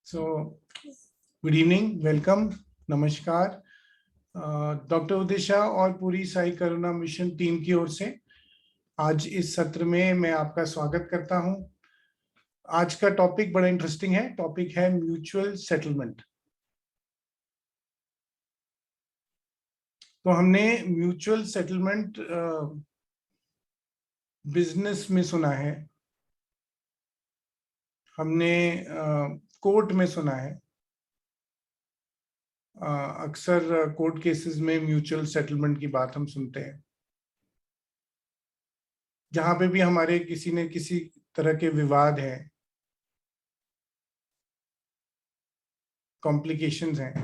So, good evening, welcome, नमस्कार। Doctor उदिशा और पूरी साई करुणा मिशन टीम की ओर से आज इस सत्र में मैं आपका स्वागत करता हूं। आज का टॉपिक बड़ा इंटरेस्टिंग है। टॉपिक है म्यूचुअल सेटलमेंट। तो हमने म्यूचुअल सेटलमेंट बिजनेस में सुना है, हमने कोर्ट में सुना है। अक्सर कोर्ट केसेस में म्यूचुअल सेटलमेंट की बात हम सुनते हैं, जहां पे भी हमारे किसी न किसी तरह के विवाद हैं, कॉम्प्लिकेशंस हैं,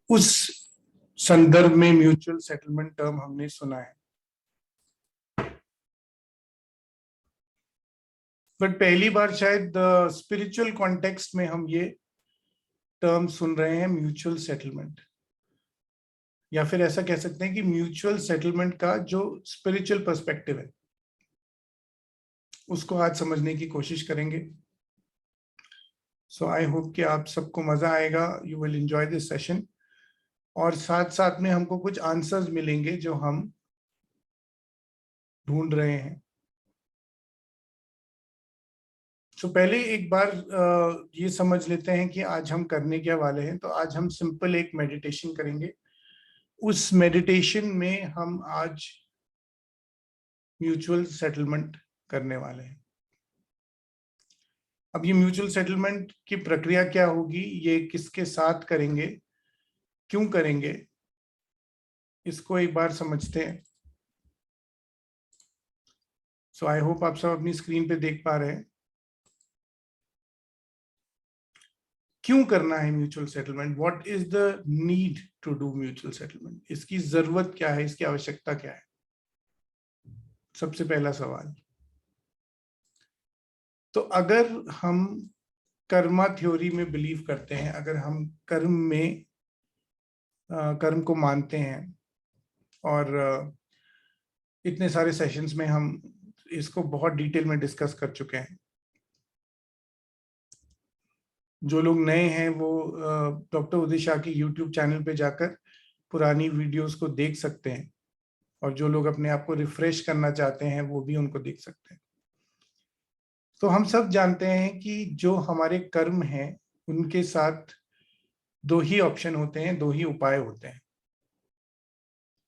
उस संदर्भ में म्यूचुअल सेटलमेंट टर्म हमने सुना है। बट पहली बार शायद स्पिरिचुअल कॉन्टेक्स्ट में हम ये टर्म सुन रहे हैं, म्यूचुअल सेटलमेंट, या फिर ऐसा कह सकते हैं कि म्यूचुअल सेटलमेंट का जो स्पिरिचुअल पर्सपेक्टिव है उसको आज समझने की कोशिश करेंगे। सो आई होप कि आप सबको मजा आएगा, you will enjoy this session, और साथ साथ में हमको कुछ आंसर्स मिलेंगे जो हम ढूंढ रहे हैं। तो पहले एक बार ये समझ लेते हैं कि आज हम करने क्या वाले हैं। तो आज हम सिंपल एक मेडिटेशन करेंगे। उस मेडिटेशन में हम आज म्यूचुअल सेटलमेंट करने वाले हैं। अब ये म्यूचुअल सेटलमेंट की प्रक्रिया क्या होगी, ये किसके साथ करेंगे, क्यों करेंगे, इसको एक बार समझते हैं। सो आई होप आप सब अपनी स्क्रीन पे देख पा रहे हैं। क्यों करना है mutual settlement? What is the need to do mutual settlement? इसकी जरूरत क्या है, इसकी आवश्यकता क्या है? सबसे पहला सवाल। तो अगर हम कर्मा थ्योरी में बिलीव करते हैं, अगर हम कर्म को मानते हैं, और इतने सारे सेशंस में हम इसको बहुत डिटेल में डिस्कस कर चुके हैं। जो लोग नए हैं वो डॉक्टर उदिशा की यूट्यूब चैनल पे जाकर पुरानी वीडियोस को देख सकते हैं, और जो लोग अपने आप को रिफ्रेश करना चाहते हैं वो भी उनको देख सकते हैं। तो हम सब जानते हैं कि जो हमारे कर्म हैं उनके साथ दो ही ऑप्शन होते हैं, दो ही उपाय होते हैं।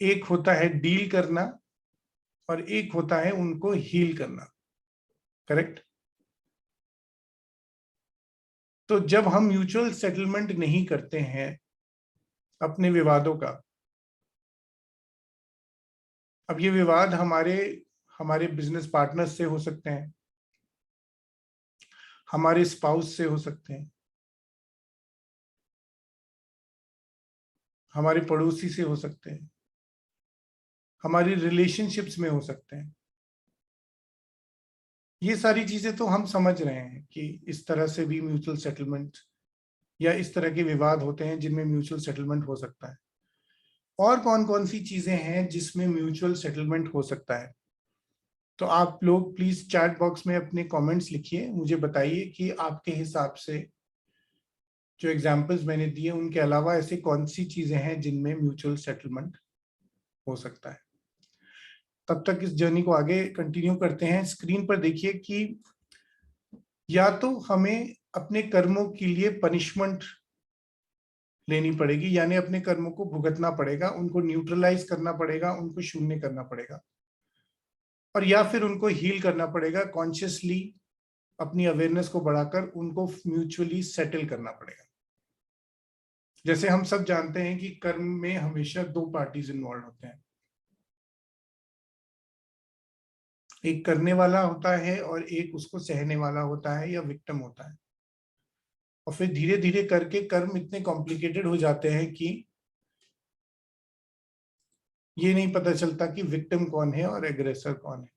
एक होता है डील करना और एक होता है उनको हील करना। करेक्ट? तो जब हम म्यूचुअल सेटलमेंट नहीं करते हैं अपने विवादों का, अब ये विवाद हमारे बिजनेस पार्टनर से हो सकते हैं, हमारे स्पाउस से हो सकते हैं, हमारे पड़ोसी से हो सकते हैं, हमारी रिलेशनशिप्स में हो सकते हैं। ये सारी चीजें तो हम समझ रहे हैं कि इस तरह से भी म्यूचुअल सेटलमेंट या इस तरह के विवाद होते हैं जिनमें म्यूचुअल सेटलमेंट हो सकता है। और कौन कौन सी चीजें हैं जिसमें म्यूचुअल सेटलमेंट हो सकता है? तो आप लोग प्लीज चैट बॉक्स में अपने कमेंट्स लिखिए, मुझे बताइए कि आपके हिसाब से जो एग्जांपल्स मैंने दिए उनके अलावा ऐसी कौन सी चीजें हैं जिनमें म्यूचुअल सेटलमेंट हो सकता है। तब तक इस जर्नी को आगे कंटिन्यू करते हैं। स्क्रीन पर देखिए कि या तो हमें अपने कर्मों के लिए पनिशमेंट लेनी पड़ेगी, यानी अपने कर्मों को भुगतना पड़ेगा, उनको न्यूट्रलाइज करना पड़ेगा, उनको शून्य करना पड़ेगा, और या फिर उनको हील करना पड़ेगा, कॉन्शियसली अपनी अवेयरनेस को बढ़ाकर उनको म्यूचुअली सेटल करना पड़ेगा। जैसे हम सब जानते हैं कि कर्म में हमेशा दो पार्टीज इन्वॉल्व होते हैं, एक करने वाला होता है और एक उसको सहने वाला होता है या विक्टिम होता है। और फिर धीरे धीरे करके कर्म इतने कॉम्प्लिकेटेड हो जाते हैं कि ये नहीं पता चलता कि विक्टिम कौन है और एग्रेसर कौन है।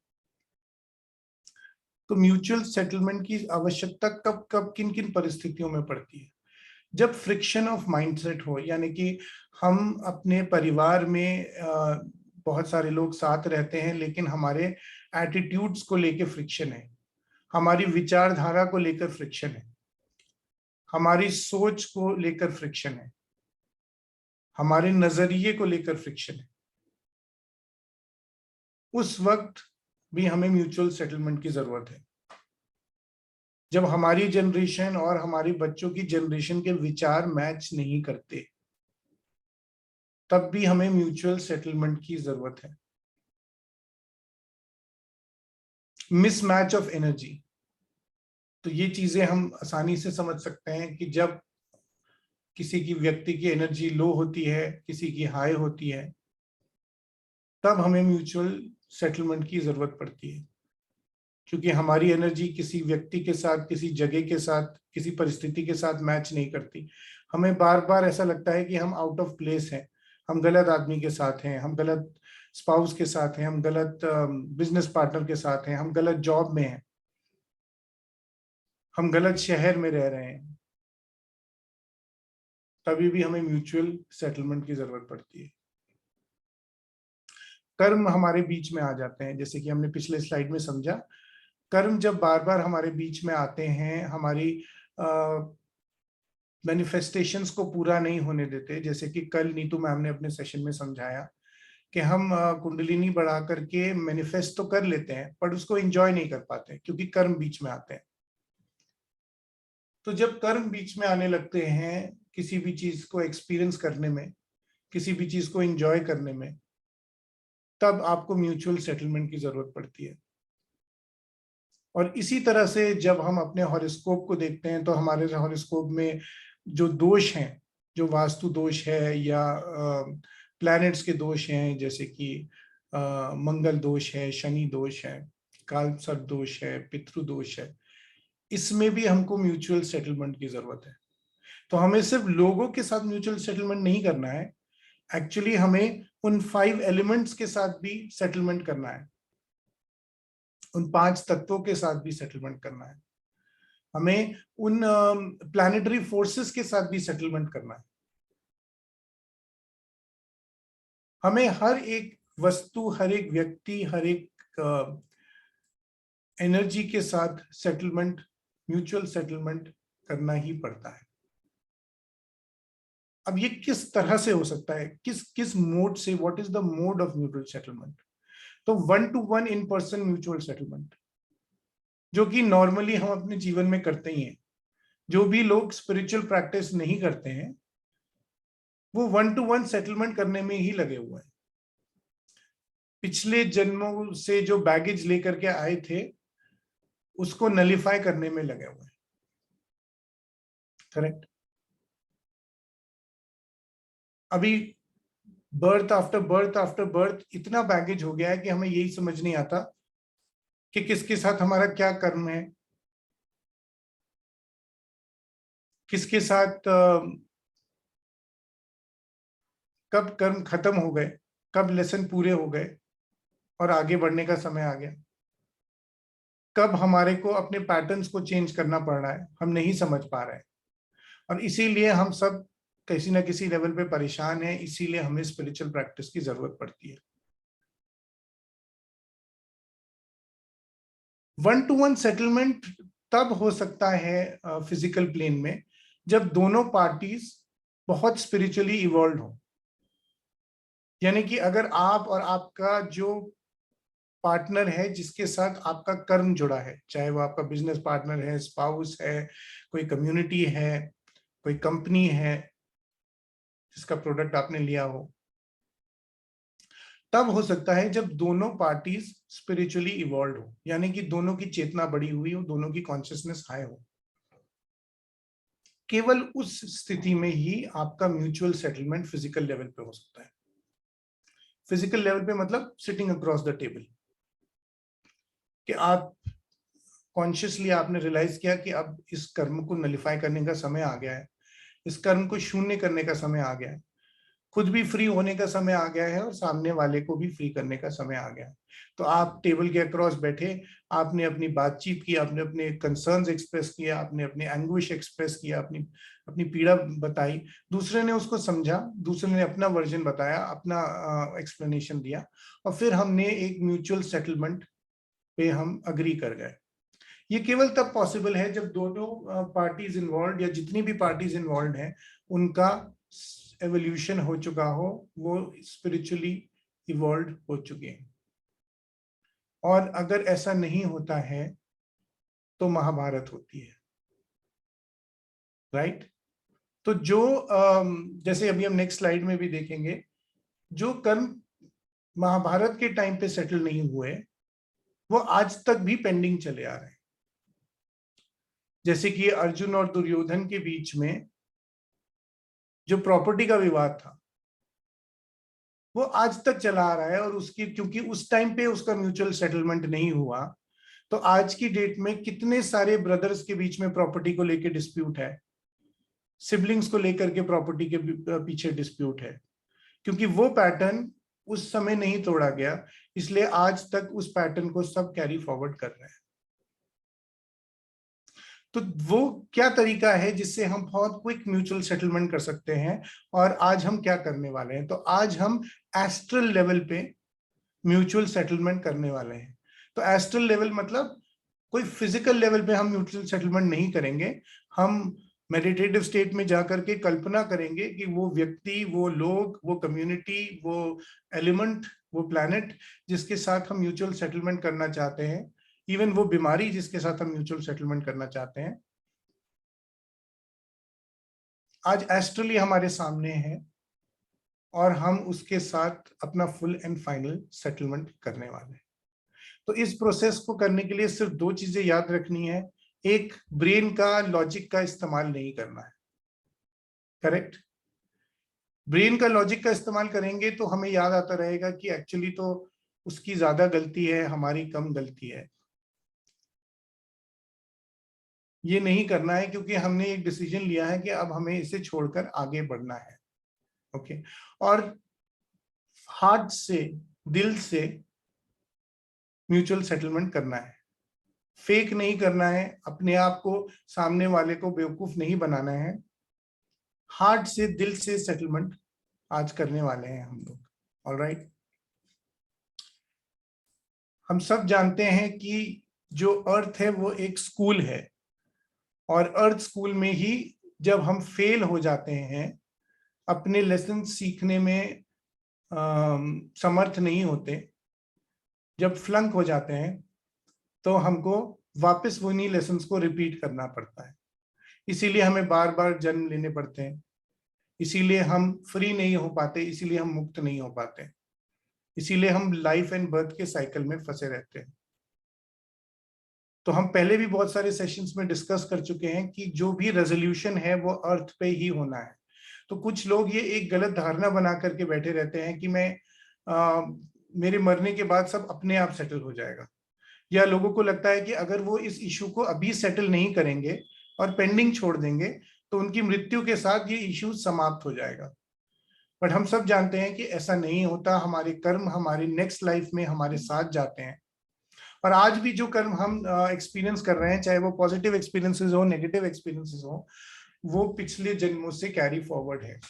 तो म्यूचुअल सेटलमेंट की आवश्यकता कब कब किन किन परिस्थितियों में पड़ती है? जब फ्रिक्शन ऑफ माइंडसेट हो, यानी कि हम अपने परिवार में बहुत सारे लोग साथ रहते हैं लेकिन हमारे एटीट्यूड्स को लेकर फ्रिक्शन है, हमारी विचारधारा को लेकर फ्रिक्शन है, हमारी सोच को लेकर फ्रिक्शन है, हमारे नजरिए को लेकर फ्रिक्शन है, उस वक्त भी हमें म्यूचुअल सेटलमेंट की जरूरत है। जब हमारी जनरेशन और हमारी बच्चों की जनरेशन के विचार मैच नहीं करते, तब भी हमें म्यूचुअल सेटलमेंट की जरूरत है। मिसमैच ऑफ एनर्जी, तो ये चीजें हम आसानी से समझ सकते हैं कि जब किसी की व्यक्ति की एनर्जी लो होती है, किसी की हाई होती है, तब हमें म्यूचुअल सेटलमेंट की जरूरत पड़ती है, क्योंकि हमारी एनर्जी किसी व्यक्ति के साथ, किसी जगह के साथ, किसी परिस्थिति के साथ मैच नहीं करती। हमें बार बार ऐसा लगता है कि हम आउट ऑफ प्लेस हैं, हम गलत आदमी के साथ हैं, हम गलत स्पाउस के साथ हैं, हम गलत बिजनेस पार्टनर के साथ हैं, हम गलत जॉब में हैं, हम गलत शहर में रह रहे हैं। तभी भी हमें म्यूचुअल सेटलमेंट की जरूरत पड़ती है। कर्म हमारे बीच में आ जाते हैं, जैसे कि हमने पिछले स्लाइड में समझा। कर्म जब बार बार हमारे बीच में आते हैं, हमारी मैनिफेस्टेशंस को पूरा नहीं होने देते, जैसे कि कल नीतू मैम ने अपने सेशन में समझाया कि हम कुंडलिनी बढ़ा करके मैनिफेस्ट तो कर लेते हैं, पर उसको एंजॉय नहीं कर पाते क्योंकि कर्म बीच में आते हैं। तो जब कर्म बीच में आने लगते हैं किसी भी चीज को एक्सपीरियंस करने में, किसी भी चीज को एंजॉय करने में, तब आपको म्यूचुअल सेटलमेंट की जरूरत पड़ती है। और इसी तरह से जब हम अपने हॉरोस्कोप को देखते हैं, तो हमारे हॉरोस्कोप में जो दोष हैं, जो वास्तु दोष है या प्लैनेट्स के दोष हैं, जैसे कि मंगल दोष है, शनि दोष है, काल सर्प दोष है, पितृ दोष है, इसमें भी हमको म्यूचुअल सेटलमेंट की जरूरत है। तो हमें सिर्फ लोगों के साथ म्यूचुअल सेटलमेंट नहीं करना है, एक्चुअली हमें उन 5 एलिमेंट्स के साथ भी सेटलमेंट करना है, उन 5 तत्वों के साथ भी सेटलमेंट करना है, हमें उन प्लैनेटरी फोर्सेस के साथ भी सेटलमेंट करना है। हमें हर एक वस्तु, हर एक व्यक्ति, हर एक एनर्जी के साथ सेटलमेंट, म्यूचुअल सेटलमेंट करना ही पड़ता है। अब ये किस तरह से हो सकता है, किस किस मोड से, what is the mode of mutual settlement? तो 1-to-1 in person mutual settlement, जो कि नॉर्मली हम अपने जीवन में करते ही हैं। जो भी लोग स्पिरिचुअल प्रैक्टिस नहीं करते हैं, वो 1-to-1 सेटलमेंट करने में ही लगे हुए हैं। पिछले जन्मों से जो बैगेज लेकर के आए थे, उसको नलिफाई करने में लगे हुए हैं। करेक्ट? अभी birth after birth after birth इतना बैगेज हो गया है कि हमें यही समझ नहीं आता कि किसके साथ हमारा क्या कर्म है, किसके साथ कब कर्म खत्म हो गए, कब लेसन पूरे हो गए और आगे बढ़ने का समय आ गया, कब हमारे को अपने पैटर्न्स को चेंज करना पड़ रहा है, हम नहीं समझ पा रहे हैं। और इसीलिए हम सब किसी ना किसी लेवल पे परेशान हैं, इसीलिए हमें स्पिरिचुअल प्रैक्टिस की जरूरत पड़ती है। 1-to-1 सेटलमेंट तब हो सकता है फिजिकल प्लेन में, जब दोनों पार्टीज बहुत स्पिरिचुअली इवॉल्व हो। यानी कि अगर आप और आपका जो पार्टनर है, जिसके साथ आपका कर्म जुड़ा है, चाहे वो आपका बिजनेस पार्टनर है, स्पाउस है, कोई कम्युनिटी है, कोई कंपनी है जिसका प्रोडक्ट आपने लिया हो, तब हो सकता है जब दोनों पार्टीज स्पिरिचुअली इवॉल्व हो, यानी कि दोनों की चेतना बढ़ी हुई हो, दोनों की कॉन्शियसनेस हाई हो। केवल उस स्थिति में ही आपका म्यूचुअल सेटलमेंट फिजिकल लेवल पे हो सकता है। फिजिकल लेवल पे मतलब सिटिंग अक्रॉस द टेबल, कि आप कॉन्शियसली आपने रियलाइज किया कि अब इस कर्म को नलिफाई करने का समय आ गया है, इस कर्म को शून्य करने का समय आ गया है, खुद भी फ्री होने का समय आ गया है और सामने वाले को भी फ्री करने का समय आ गया है। तो आप टेबल के अक्रॉस बैठे, आपने अपनी बातचीत की, आपने अपने कंसर्न्स एक्सप्रेस किया, आपने अपने एंग्विश एक्सप्रेस किया, अपनी अपनी पीड़ा बताई, दूसरे ने उसको समझा, दूसरे ने अपना वर्जन बताया, अपना एक्सप्लेनेशन दिया, और फिर हमने एक म्यूचुअल सेटलमेंट पे हम अग्री कर गए। ये केवल तब पॉसिबल है जब दोनों पार्टीज इन्वॉल्व या जितनी भी पार्टीज इन्वॉल्व हैं उनका एवोल्यूशन हो चुका हो, वो स्पिरिचुअली इवॉल्व हो चुके हैं। और अगर ऐसा नहीं होता है तो महाभारत होती है, राइट? तो जो जैसे अभी हम नेक्स्ट स्लाइड में भी देखेंगे, जो कर्म महाभारत के टाइम पे सेटल नहीं हुए वो आज तक भी पेंडिंग चले आ रहे हैं। जैसे कि अर्जुन और दुर्योधन के बीच में जो प्रॉपर्टी का विवाद था वो आज तक चला आ रहा है, और उसकी क्योंकि उस टाइम पे उसका म्यूचुअल सेटलमेंट नहीं हुआ, तो आज की डेट में कितने सारे ब्रदर्स के बीच में प्रॉपर्टी को लेकर डिस्प्यूट है, सिबलिंग्स को लेकर के प्रॉपर्टी के पीछे डिस्प्यूट है, क्योंकि वो पैटर्न उस समय नहीं तोड़ा गया, इसलिए आज तक उस पैटर्न को सब कैरी फॉरवर्ड कर रहे हैं। तो वो क्या तरीका है जिससे हम बहुत क्विक म्यूचुअल सेटलमेंट कर सकते हैं, और आज हम क्या करने वाले हैं? तो आज हम एस्ट्रल लेवल पे म्यूचुअल सेटलमेंट करने वाले हैं। तो एस्ट्रल लेवल मतलब कोई फिजिकल लेवल पे हम म्यूचुअल सेटलमेंट नहीं करेंगे, हम मेडिटेटिव स्टेट में जाकर के कल्पना करेंगे कि वो व्यक्ति, वो लोग, वो कम्युनिटी, वो एलिमेंट, वो प्लैनेट जिसके साथ हम म्यूचुअल सेटलमेंट करना चाहते हैं, इवन वो बीमारी जिसके साथ हम म्यूचुअल सेटलमेंट करना चाहते हैं, आज एस्ट्रली हमारे सामने है, और हम उसके साथ अपना फुल एंड फाइनल सेटलमेंट करने वाले हैं। तो इस प्रोसेस को करने के लिए सिर्फ दो चीजें याद रखनी है। एक, ब्रेन का, लॉजिक का इस्तेमाल नहीं करना है, करेक्ट? ब्रेन का, लॉजिक का इस्तेमाल करेंगे तो हमें याद आता रहेगा कि एक्चुअली तो उसकी ज्यादा गलती है, हमारी कम गलती है। ये नहीं करना है, क्योंकि हमने एक डिसीजन लिया है कि अब हमें इसे छोड़कर आगे बढ़ना है। ओके? और हार्ट से, दिल से म्यूचुअल सेटलमेंट करना है, फेक नहीं करना है, अपने आप को, सामने वाले को बेवकूफ नहीं बनाना है। हार्ट से, दिल से सेटलमेंट आज करने वाले हैं हम लोग। ऑलराइट? हम सब जानते हैं कि जो अर्थ है वो एक स्कूल है, और अर्थ स्कूल में ही जब हम फेल हो जाते हैं, अपने लेसन सीखने में समर्थ नहीं होते, जब फ्लंक हो जाते हैं, तो हमको वापस उन्हीं लेसन्स को रिपीट करना पड़ता है। इसीलिए हमें बार बार जन्म लेने पड़ते हैं, इसीलिए हम फ्री नहीं हो पाते, इसीलिए हम मुक्त नहीं हो पाते, इसीलिए हम लाइफ एंड बर्थ के साइकिल में फंसे रहते हैं। तो हम पहले भी बहुत सारे सेशंस में डिस्कस कर चुके हैं कि जो भी रेजोल्यूशन है वो अर्थ पे ही होना है। तो कुछ लोग ये एक गलत धारणा बना करके बैठे रहते हैं कि मेरे मरने के बाद सब अपने आप सेटल हो जाएगा, या लोगों को लगता है कि अगर वो इस इशू को अभी सेटल नहीं करेंगे और पेंडिंग छोड़ देंगे तो उनकी मृत्यु के साथ ये इशू समाप्त हो जाएगा। बट हम सब जानते हैं कि ऐसा नहीं होता। हमारे कर्म हमारी नेक्स्ट लाइफ में हमारे साथ जाते हैं, और आज भी जो कर्म हम एक्सपीरियंस कर रहे हैं, चाहे वो पॉजिटिव एक्सपीरियंसेस हो, नेगेटिव एक्सपीरियंसेस हो, वो पिछले जन्मों से कैरी फॉरवर्ड है।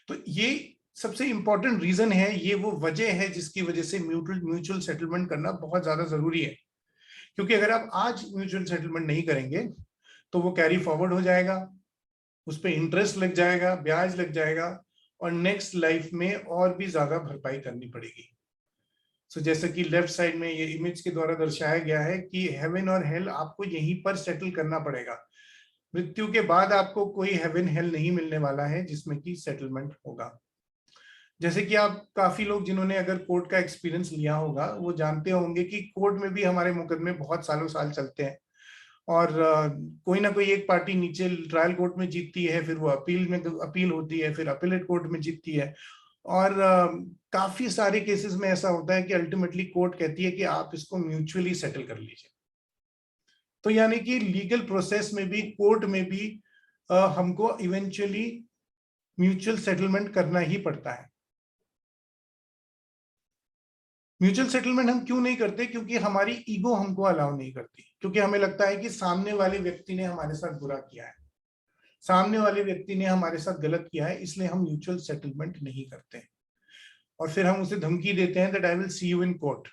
तो ये सबसे इंपॉर्टेंट रीजन है, ये वो वजह है जिसकी वजह से म्यूचुअल सेटलमेंट करना बहुत ज्यादा जरूरी है। क्योंकि अगर आप आज म्यूचुअल सेटलमेंट नहीं करेंगे तो वो कैरी फॉरवर्ड हो जाएगा, उस पर इंटरेस्ट लग जाएगा, ब्याज लग जाएगा, और नेक्स्ट लाइफ में और भी ज्यादा भरपाई करनी पड़ेगी। सो जैसे कि लेफ्ट साइड में ये इमेज के द्वारा दर्शाया गया है कि हेवन और हेल आपको यहीं पर सेटल करना पड़ेगा। मृत्यु के बाद आपको कोई हेवन हेल नहीं मिलने वाला है जिसमें कि सेटलमेंट होगा। जैसे कि आप काफी लोग जिन्होंने अगर कोर्ट का एक्सपीरियंस लिया होगा वो जानते होंगे कि कोर्ट में भी हमारे मुकदमे बहुत सालों साल चलते हैं, और कोई ना कोई एक पार्टी नीचे ट्रायल कोर्ट में जीतती है, फिर वो अपील होती है, फिर अपीलेट कोर्ट में जीतती है, और काफी सारे केसेस में ऐसा होता है कि अल्टीमेटली कोर्ट कहती है कि आप इसको म्यूचुअली सेटल कर लीजिए। तो यानी कि लीगल प्रोसेस में भी, कोर्ट में भी हमको इवेंचुअली म्यूचुअल सेटलमेंट करना ही पड़ता है। म्यूचुअल सेटलमेंट हम क्यों नहीं करते? क्योंकि हमारी ईगो हमको अलाउ नहीं करती, क्योंकि हमें लगता है कि सामने वाले व्यक्ति ने हमारे साथ बुरा किया है, सामने वाले व्यक्ति ने हमारे साथ गलत किया है, इसलिए हम म्यूचुअल सेटलमेंट नहीं करते। और फिर हम उसे धमकी देते हैं that I will see you in court.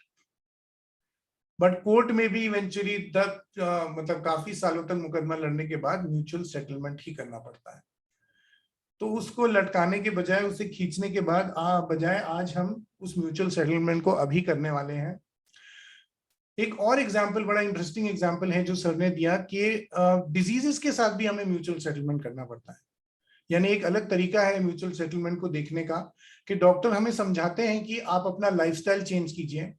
But court में भी इवेंचुअली मतलब काफी सालों तक मुकदमा लड़ने के बाद म्यूचुअल सेटलमेंट ही करना पड़ता है। तो उसको लटकाने के बजाय, उसे खींचने के बाद बजाय आज हम उस म्यूचुअल सेटलमेंट को अभी करने वाले हैं। एक और एग्जाम्पल, बड़ा इंटरेस्टिंग एग्जाम्पल है जो सर ने दिया कि डिजीजेस के साथ भी हमें म्यूचुअल सेटलमेंट करना पड़ता है। यानी एक अलग तरीका है म्यूचुअल सेटलमेंट को देखने का कि डॉक्टर हमें समझाते हैं कि आप अपना लाइफस्टाइल चेंज कीजिए।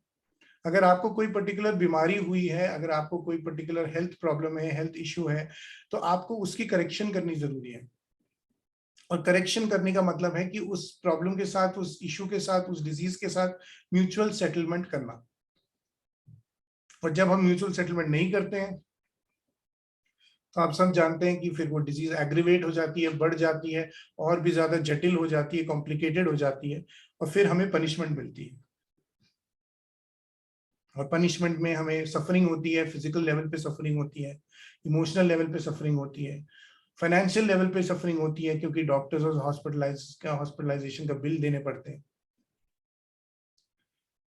अगर आपको कोई पर्टिकुलर बीमारी हुई है, अगर आपको कोई पर्टिकुलर हेल्थ प्रॉब्लम है, हेल्थ इश्यू है, तो आपको उसकी करेक्शन करनी जरूरी है। और करेक्शन करने का मतलब है कि उस प्रॉब्लम के साथ, उस इश्यू के साथ, उस डिजीज के साथ म्यूचुअल सेटलमेंट करना। और जब हम म्यूचुअल सेटलमेंट नहीं करते हैं तो आप सब जानते हैं कि फिर वो डिजीज एग्रीवेट हो जाती है, बढ़ जाती है, और भी ज्यादा जटिल हो जाती है, कॉम्प्लिकेटेड हो जाती है, और फिर हमें पनिशमेंट मिलती है। और पनिशमेंट में हमें सफरिंग होती है, फिजिकल लेवल पे सफरिंग होती है, इमोशनल लेवल पे सफरिंग होती है, फाइनेंशियल लेवल पे सफरिंग होती है, क्योंकि डॉक्टर्स और हॉस्पिटलाइजेशन का बिल देने पड़ते हैं।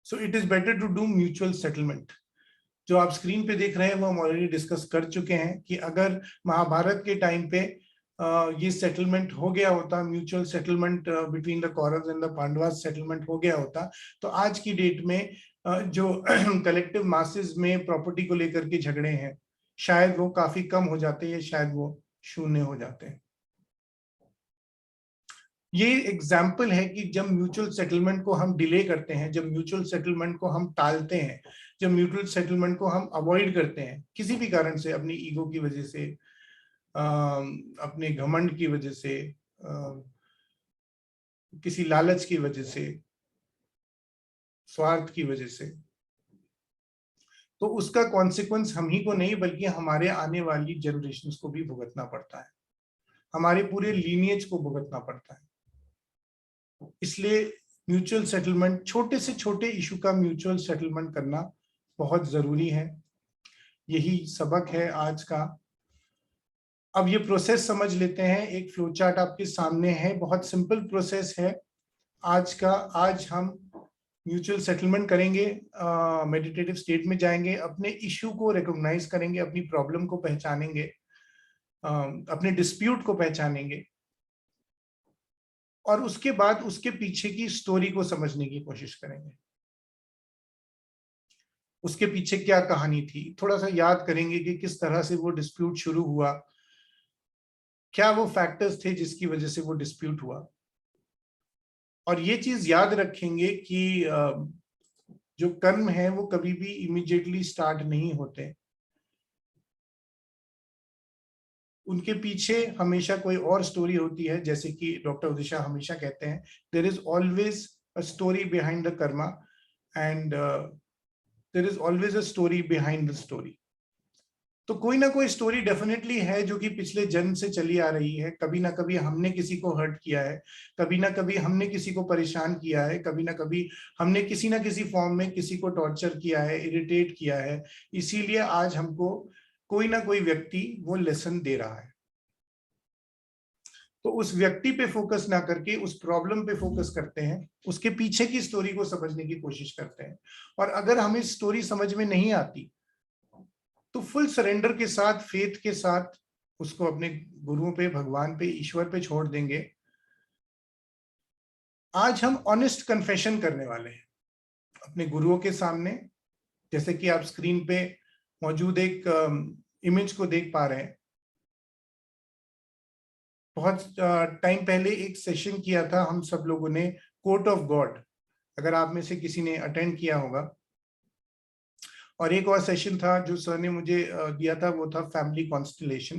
So it is better to do mutual settlement. जो आप स्क्रीन पे देख रहे हैं वो हम ऑलरेडी डिस्कस कर चुके हैं कि अगर महाभारत के टाइम पे ये सेटलमेंट हो गया होता, mutual settlement between the Kauravas and the Pandavas settlement हो गया होता, तो आज की डेट में जो कलेक्टिव मासेस में प्रॉपर्टी को लेकर के झगड़े हैं, शायद वो काफी कम हो जाते हैं, शायद वो शून्य हो जाते हैं। ये एग्जाम्पल है कि जब म्यूचुअल सेटलमेंट को हम डिले करते हैं, जब म्यूचुअल सेटलमेंट को हम टालते हैं, जब म्यूचुअल सेटलमेंट को हम अवॉइड करते हैं किसी भी कारण से, अपनी ईगो की वजह से, अपने घमंड की वजह से, किसी लालच की वजह से, स्वार्थ की वजह से, तो उसका कॉन्सिक्वेंस हम ही को नहीं बल्कि हमारे आने वाली जनरेशंस को भी भुगतना पड़ता है, हमारे पूरे लीनिएज को भुगतना पड़ता है। इसलिए म्यूचुअल सेटलमेंट, छोटे से छोटे इशू का म्यूचुअल सेटलमेंट करना बहुत जरूरी है। यही सबक है आज का। अब ये प्रोसेस समझ लेते हैं। एक फ्लो चार्ट आपके सामने है, बहुत सिंपल प्रोसेस है आज का। आज हम म्यूचुअल सेटलमेंट करेंगे, मेडिटेटिव स्टेट में जाएंगे, अपने इश्यू को रिकॉग्नाइज करेंगे, अपनी प्रॉब्लम को पहचानेंगे, अपने डिस्प्यूट को पहचानेंगे, और उसके बाद उसके पीछे की स्टोरी को समझने की कोशिश करेंगे। उसके पीछे क्या कहानी थी, थोड़ा सा याद करेंगे कि किस तरह से वो डिस्प्यूट शुरू हुआ, क्या वो फैक्टर्स थे जिसकी वजह से वो डिस्प्यूट हुआ। और ये चीज याद रखेंगे कि जो कर्म है वो कभी भी इमीडिएटली स्टार्ट नहीं होते, उनके पीछे हमेशा कोई और स्टोरी होती है। जैसे कि डॉक्टर उदिशा हमेशा कहते हैं, there is always a story behind the karma, and there is always a story behind the story. तो कोई ना कोई स्टोरी डेफिनेटली है जो कि पिछले जन्म से चली आ रही है। कभी ना कभी हमने किसी को हर्ट किया है, कभी ना कभी हमने किसी को परेशान किया है, कभी ना कभी हमने किसी ना किसी फॉर्म में किसी को टॉर्चर किया है, इरिटेट किया है। इसीलिए आज हमको कोई ना कोई व्यक्ति वो लेसन दे रहा है। तो उस व्यक्ति पे फोकस ना करके उस प्रॉब्लम पे फोकस करते हैं, उसके पीछे की स्टोरी को समझने की कोशिश करते हैं। और अगर हमें स्टोरी समझ में नहीं आती तो फुल सरेंडर के साथ, फेथ के साथ उसको अपने गुरुओं पे, भगवान पे, ईश्वर पे छोड़ देंगे। आज हम ऑनेस्ट कन्फेशन करने वाले हैं अपने गुरुओं के सामने। जैसे कि आप स्क्रीन पे मौजूद एक इमेज को देख पा रहे हैं। बहुत टाइम पहले एक सेशन किया था हम सब लोगों ने, कोर्ट ऑफ गॉड, अगर आप में से किसी ने अटेंड किया होगा। और एक और सेशन था जो सर ने मुझे दिया था, वो था फैमिली कॉन्स्टलेशन।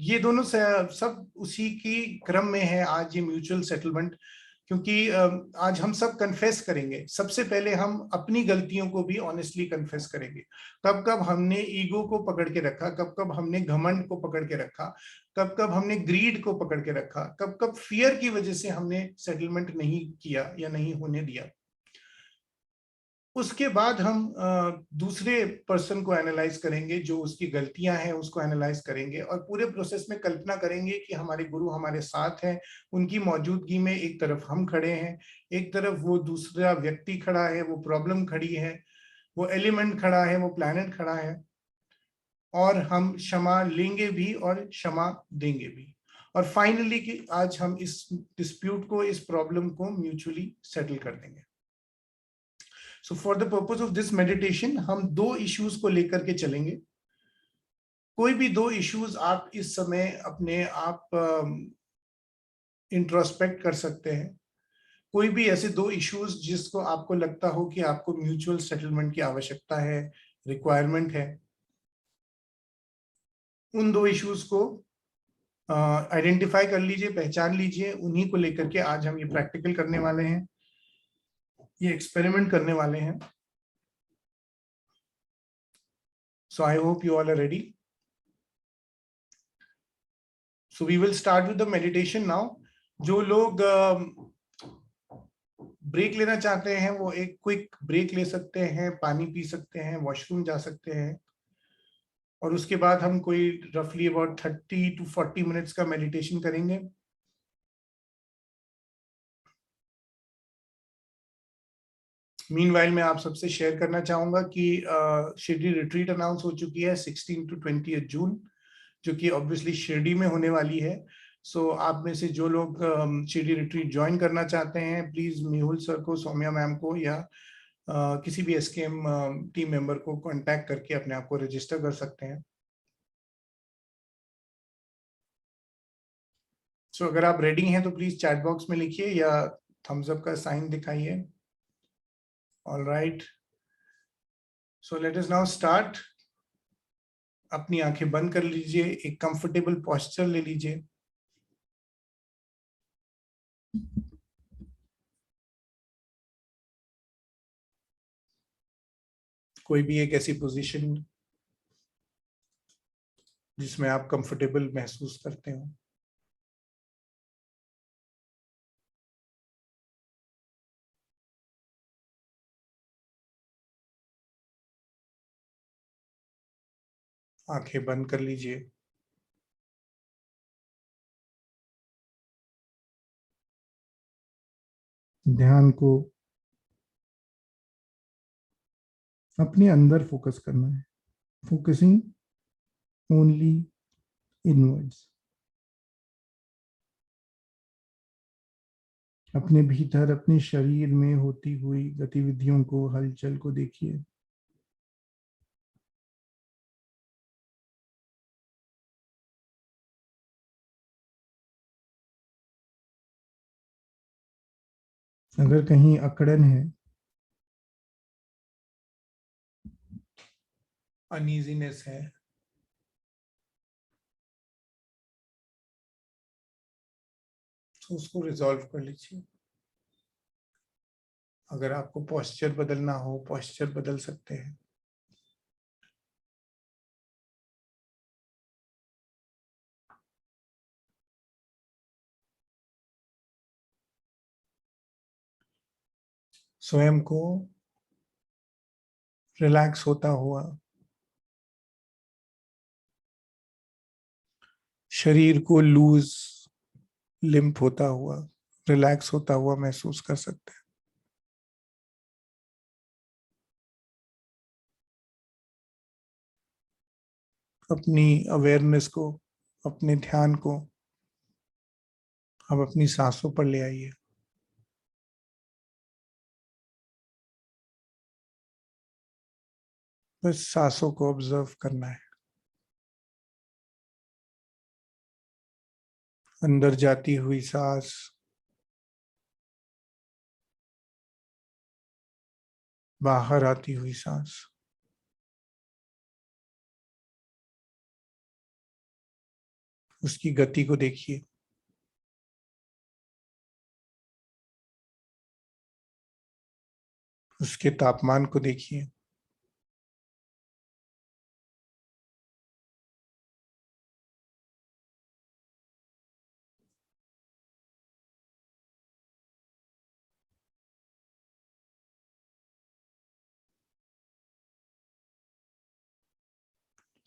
ये दोनों सब उसी की क्रम में है आज ये म्यूचुअल सेटलमेंट। क्योंकि आज हम सब कन्फेस करेंगे। सबसे पहले हम अपनी गलतियों को भी ऑनेस्टली कन्फेस करेंगे। कब कब हमने ईगो को पकड़ के रखा, कब कब हमने घमंड को पकड़ के रखा, कब कब हमने ग्रीड को पकड़ के रखा, कब कब फियर की वजह से हमने सेटलमेंट नहीं किया या नहीं होने दिया। उसके बाद हम दूसरे पर्सन को एनालाइज करेंगे, जो उसकी गलतियां हैं उसको एनालाइज करेंगे, और पूरे प्रोसेस में कल्पना करेंगे कि हमारे गुरु हमारे साथ हैं, उनकी मौजूदगी में एक तरफ हम खड़े हैं, एक तरफ वो दूसरा व्यक्ति खड़ा है, वो प्रॉब्लम खड़ी है। वो एलिमेंट खड़ा है, वो प्लैनेट खड़ा है, और हम क्षमा लेंगे भी और क्षमा देंगे भी। और फाइनली कि आज हम इस डिस्प्यूट को, इस प्रॉब्लम को म्यूचुअली सेटल कर देंगे। So for the purpose of this meditation हम दो इश्यूज को लेकर के चलेंगे। कोई भी दो इश्यूज आप इस समय अपने आप इंट्रोस्पेक्ट कर सकते हैं। कोई भी ऐसे दो इश्यूज जिसको आपको लगता हो कि आपको म्यूचुअल सेटलमेंट की आवश्यकता है, रिक्वायरमेंट है, उन दो इश्यूज को आइडेंटिफाई कर लीजिए, पहचान लीजिए। उन्हीं को लेकर के आज हम ये प्रैक्टिकल करने वाले हैं, ये एक्सपेरिमेंट करने वाले हैं। So I hope you all are ready. So we will start with the meditation now. जो लोग ब्रेक लेना चाहते हैं वो एक क्विक ब्रेक ले सकते हैं, पानी पी सकते हैं, वॉशरूम जा सकते हैं, और उसके बाद हम कोई रफली अबाउट 30 to 40 मिनट्स का मेडिटेशन करेंगे। मीनवाइल मैं आप सबसे शेयर करना चाहूंगा कि शिरडी रिट्रीट अनाउंस हो चुकी है 16 to 20 जून, जो कि ऑब्वियसली शिरडी में होने वाली है। सो आप में से जो लोग शिरडी रिट्रीट ज्वाइन करना चाहते हैं, प्लीज मेहुल सर को, सौम्या मैम को, या किसी भी एसकेएम टीम मेंबर को कांटेक्ट करके अपने आप को रजिस्टर कर सकते हैं। सो अगर आप रेडी हैं तो प्लीज चैट बॉक्स में लिखिए या थम्स अप का साइन दिखाइए। All right, so let us now start. अपनी आंखें बंद कर लीजिए, एक कंफर्टेबल पोस्चर ले लीजिए। कोई भी एक ऐसी पोजीशन जिसमें आप कंफर्टेबल महसूस करते हो। आंखें बंद कर लीजिए। ध्यान को अपने अंदर फोकस करना है, फोकसिंग ओनली इनवर्ड्स। अपने भीतर, अपने शरीर में होती हुई गतिविधियों को, हलचल को देखिए। अगर कहीं अकड़न है, अनईजीनेस है, तो उसको रिजॉल्व कर लीजिए। अगर आपको पोस्चर बदलना हो, पोस्चर बदल सकते हैं। स्वयं को रिलैक्स होता हुआ, शरीर को लूज, लिम्प होता हुआ, रिलैक्स होता हुआ महसूस कर सकते हैं। अपनी अवेयरनेस को, अपने ध्यान को अब अपनी सांसों पर ले आइए। बस सांसों को ऑब्जर्व करना है। अंदर जाती हुई सांस, बाहर आती हुई सांस। उसकी गति को देखिए। उसके तापमान को देखिए।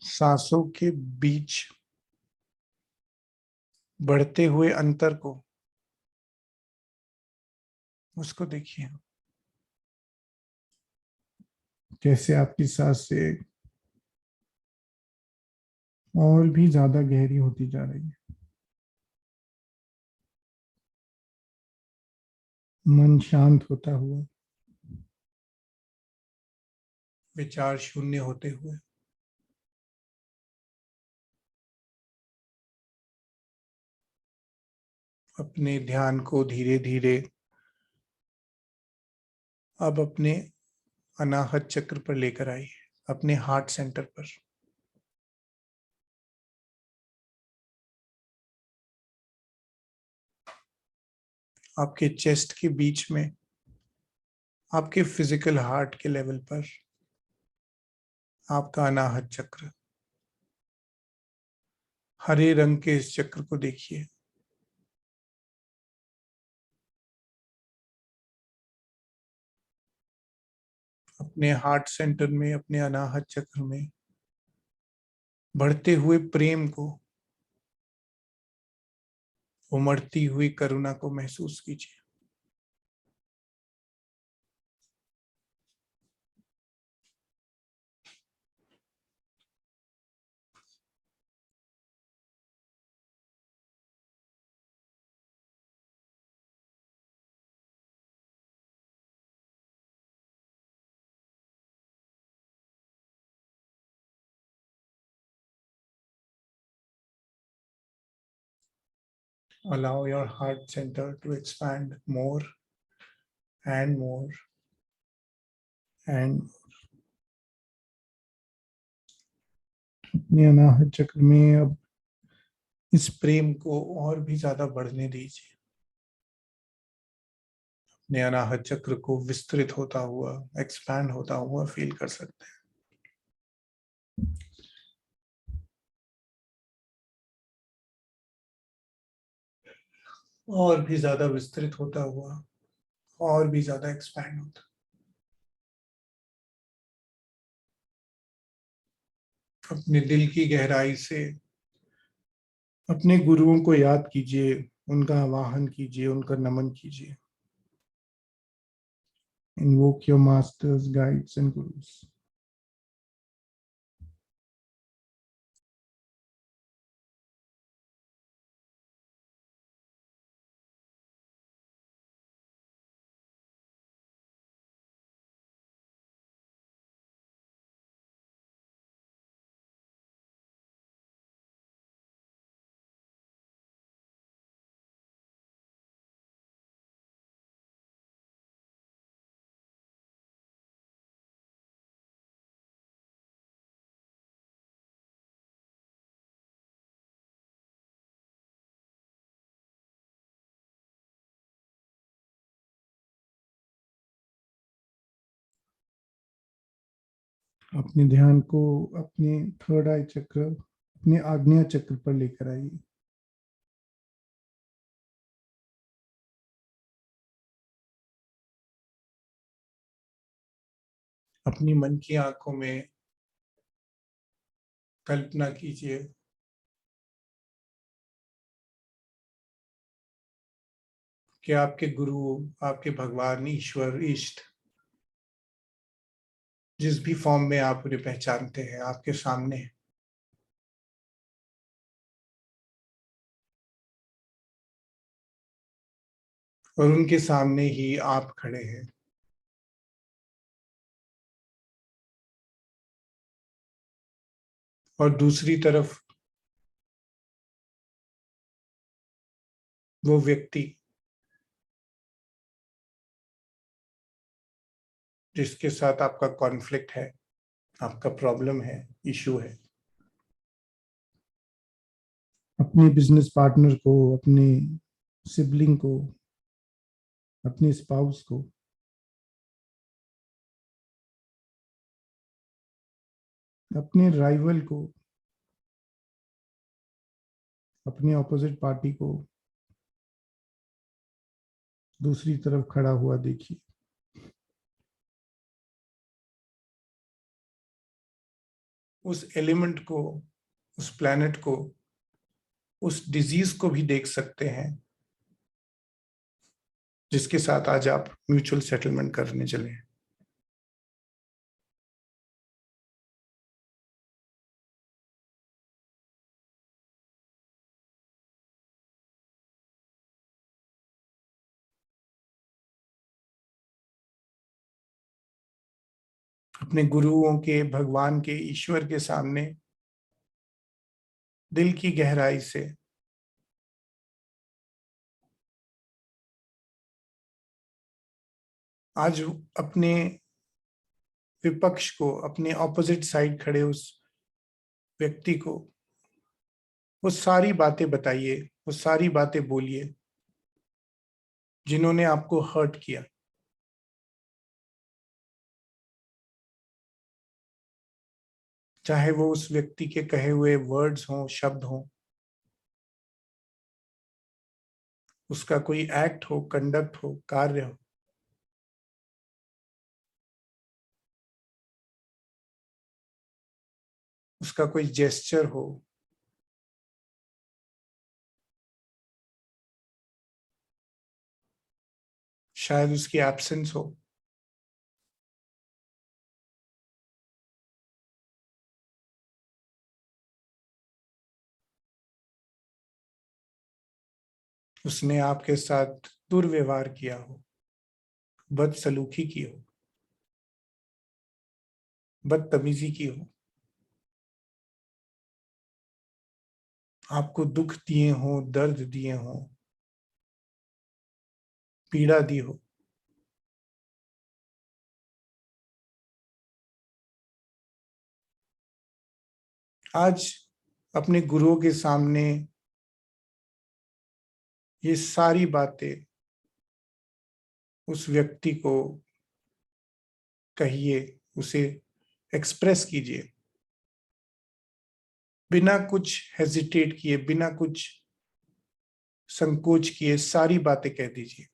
सांसों के बीच बढ़ते हुए अंतर को, उसको देखिए। कैसे आपकी सांसें और भी ज्यादा गहरी होती जा रही है, मन शांत होता हुआ, विचार शून्य होते हुए। अपने ध्यान को धीरे धीरे अब अपने अनाहत चक्र पर लेकर आइए, अपने हार्ट सेंटर पर। आपके चेस्ट के बीच में, आपके फिजिकल हार्ट के लेवल पर आपका अनाहत चक्र। हरे रंग के इस चक्र को देखिए। अपने हार्ट सेंटर में, अपने अनाहत चक्र में बढ़ते हुए प्रेम को, उमड़ती हुई करुणा को महसूस कीजिए। Allow your heart center to expand more and more and अपने अनाहत चक्र में अब इस प्रेम को और भी ज्यादा बढ़ने दीजिए। अपने अनाहत चक्र को विस्तृत होता हुआ, एक्सपैंड होता हुआ फील कर सकते हैं। और भी ज्यादा विस्तृत होता हुआ, और भी ज्यादा एक्सपैंड होता। अपने दिल की गहराई से अपने गुरुओं को याद कीजिए, उनका आवाहन कीजिए, उनका नमन कीजिए। Invoke your masters, guides and gurus. अपने ध्यान को अपने थर्ड आई चक्र, अपने आग्नेय चक्र पर लेकर आइए। अपनी मन की आंखों में कल्पना कीजिए कि आपके गुरु, आपके भगवान, ईश्वर, इष्ट, जिस भी फॉर्म में आप उन्हें पहचानते हैं, आपके सामने है। और उनके सामने ही आप खड़े हैं। और दूसरी तरफ वो व्यक्ति जिसके साथ आपका कॉन्फ्लिक्ट है, आपका प्रॉब्लम है, इशू है। अपने बिजनेस पार्टनर को, अपने सिबलिंग को, अपने स्पाउस को, अपने राइवल को, अपने ऑपोजिट पार्टी को दूसरी तरफ खड़ा हुआ देखिए। उस एलिमेंट को, उस प्लैनेट को, उस डिजीज को भी देख सकते हैं जिसके साथ आज आप म्यूचुअल सेटलमेंट करने चले हैं। अपने गुरुओं के, भगवान के, ईश्वर के सामने दिल की गहराई से आज अपने विपक्ष को, अपने ऑपोजिट साइड खड़े उस व्यक्ति को वो सारी बातें बताइए, वो सारी बातें बोलिए जिन्होंने आपको हर्ट किया। चाहे वो उस व्यक्ति के कहे हुए वर्ड्स हों, शब्द हों, उसका कोई एक्ट हो, कंडक्ट हो, कार्य हो। उसका कोई जेस्चर हो, शायद उसकी एब्सेंस हो। उसने आपके साथ दुर्व्यवहार किया हो, बदसलूकी की हो, बदतमीजी की हो, आपको दुख दिए हो, दर्द दिए हो, पीड़ा दी हो। आज अपने गुरुओं के सामने ये सारी बातें उस व्यक्ति को कहिए, उसे एक्सप्रेस कीजिए, बिना कुछ हेजिटेट किए, बिना कुछ संकोच किए सारी बातें कह दीजिए।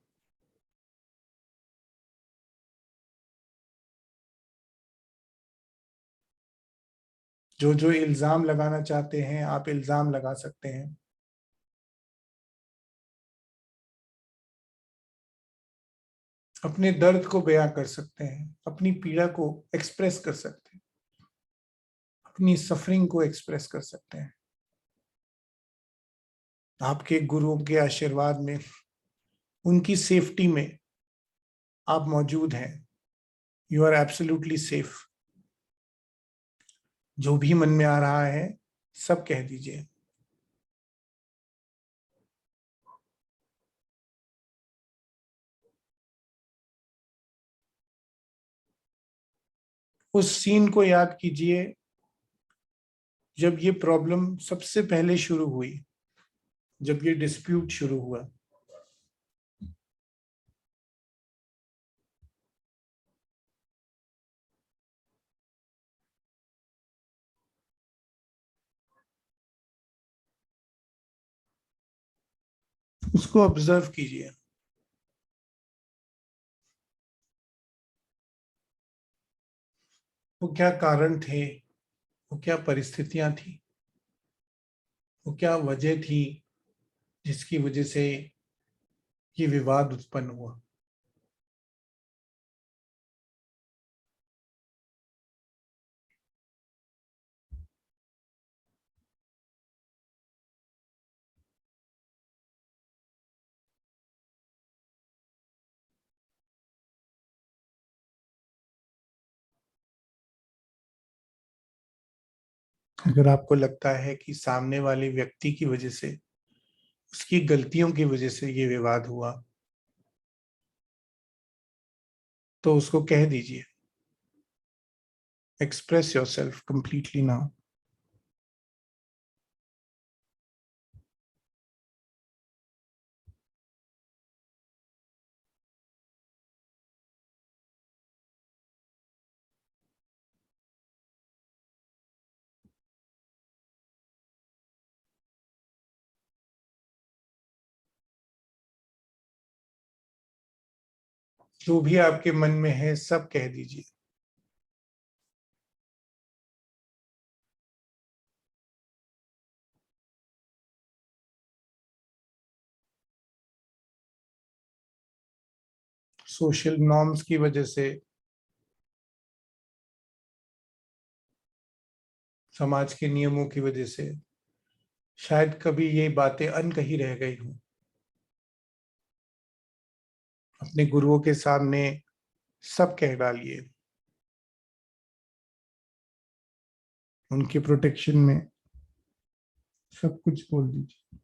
जो जो इल्जाम लगाना चाहते हैं आप इल्जाम लगा सकते हैं। अपने दर्द को बयां कर सकते हैं, अपनी पीड़ा को एक्सप्रेस कर सकते हैं, अपनी सफरिंग को एक्सप्रेस कर सकते हैं। आपके गुरुओं के आशीर्वाद में, उनकी सेफ्टी में आप मौजूद हैं। You are absolutely safe. जो भी मन में आ रहा है सब कह दीजिए। उस सीन को याद कीजिए जब ये प्रॉब्लम सबसे पहले शुरू हुई, जब ये डिस्प्यूट शुरू हुआ। उसको ऑब्जर्व कीजिए। वो क्या कारण थे, वो क्या परिस्थितियां थी, वो क्या वजह थी जिसकी वजह से ये विवाद उत्पन्न हुआ। अगर आपको लगता है कि सामने वाले व्यक्ति की वजह से, उसकी गलतियों की वजह से ये विवाद हुआ, तो उसको कह दीजिए। Express yourself completely now. जो भी आपके मन में है सब कह दीजिए। सोशल नॉर्म्स की वजह से, समाज के नियमों की वजह से शायद कभी ये बातें अनकही रह गई हों। अपने गुरुओं के सामने सब कह डालिए। उनके प्रोटेक्शन में सब कुछ बोल दीजिए।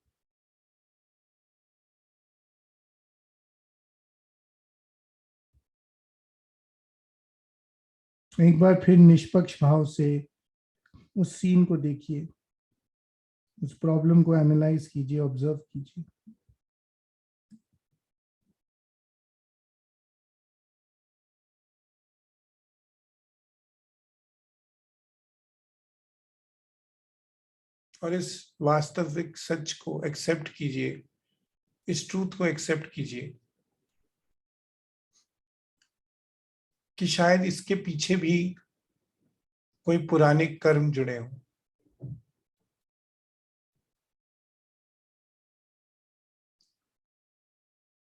एक बार फिर निष्पक्ष भाव से उस सीन को देखिए, उस प्रॉब्लम को एनालाइज कीजिए, ऑब्जर्व कीजिए। और इस वास्तविक सच को एक्सेप्ट कीजिए, इस ट्रूथ को एक्सेप्ट कीजिए कि शायद इसके पीछे भी कोई पुराने कर्म जुड़े हों।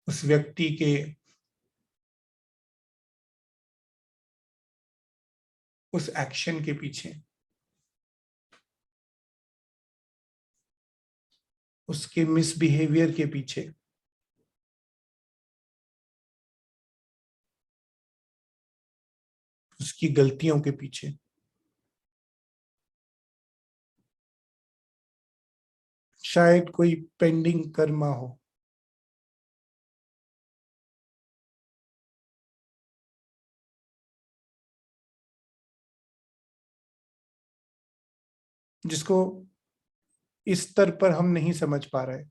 उस व्यक्ति के उस एक्शन के पीछे, उसके मिसबिहेवियर के पीछे उसकी गलतियों के पीछे शायद कोई पेंडिंग कर्मा हो, जिसको इस स्तर पर हम नहीं समझ पा रहे,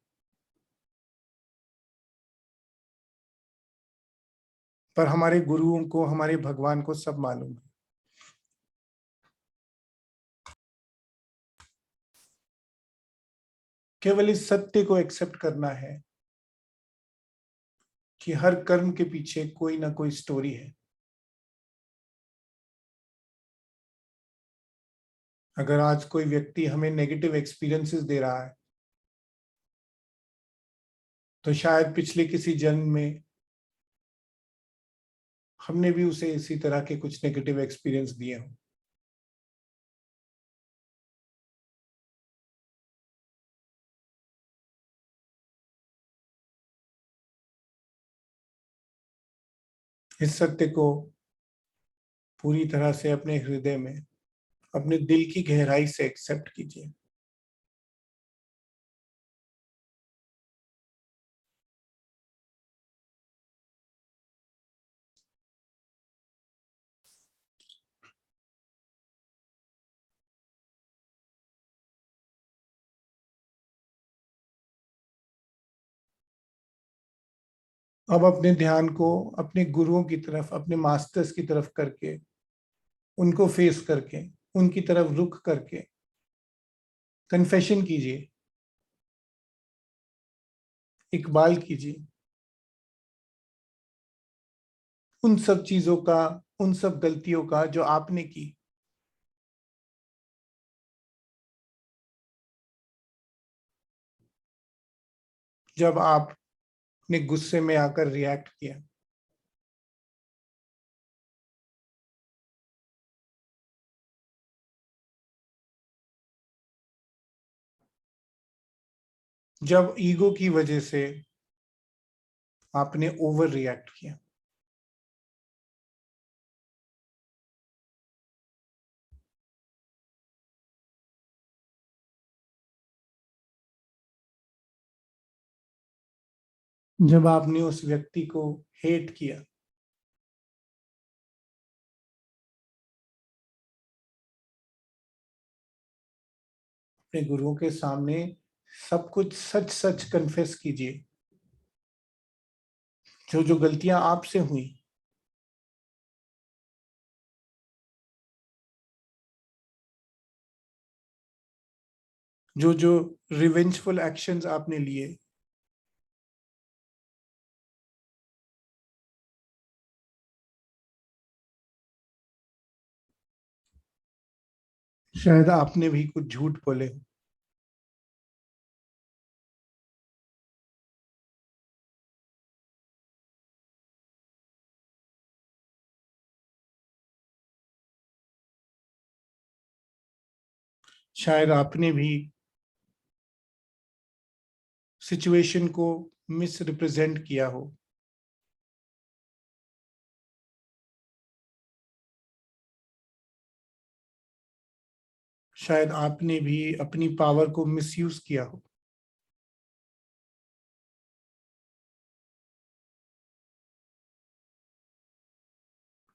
पर हमारे गुरुओं को, हमारे भगवान को सब मालूम है। केवल इस सत्य को एक्सेप्ट करना है कि हर कर्म के पीछे कोई ना कोई स्टोरी है। अगर आज कोई व्यक्ति हमें नेगेटिव एक्सपीरियंसेस दे रहा है, तो शायद पिछले किसी जन्म में हमने भी उसे इसी तरह के कुछ नेगेटिव एक्सपीरियंस दिए हों। इस सत्य को पूरी तरह से अपने हृदय में, अपने दिल की गहराई से एक्सेप्ट कीजिए। अब अपने ध्यान को अपने गुरुओं की तरफ, अपने मास्टर्स की तरफ करके, उनको फेस करके, उनकी तरफ रुख करके कन्फेशन कीजिए, इकबाल कीजिए उन सब चीजों का, उन सब गलतियों का जो आपने की। जब आपने गुस्से में आकर रिएक्ट किया, जब ईगो की वजह से आपने ओवर रिएक्ट किया, जब आपने उस व्यक्ति को हेट किया, अपने गुरुओं के सामने सब कुछ सच सच कन्फेस कीजिए। जो जो गलतियां आपसे हुई, जो जो रिवेंजफुल एक्शंस आपने लिए, शायद आपने भी कुछ झूठ बोले, शायद आपने भी सिचुएशन को मिस रिप्रेजेंट किया हो, शायद आपने भी अपनी पावर को मिसयूज किया हो।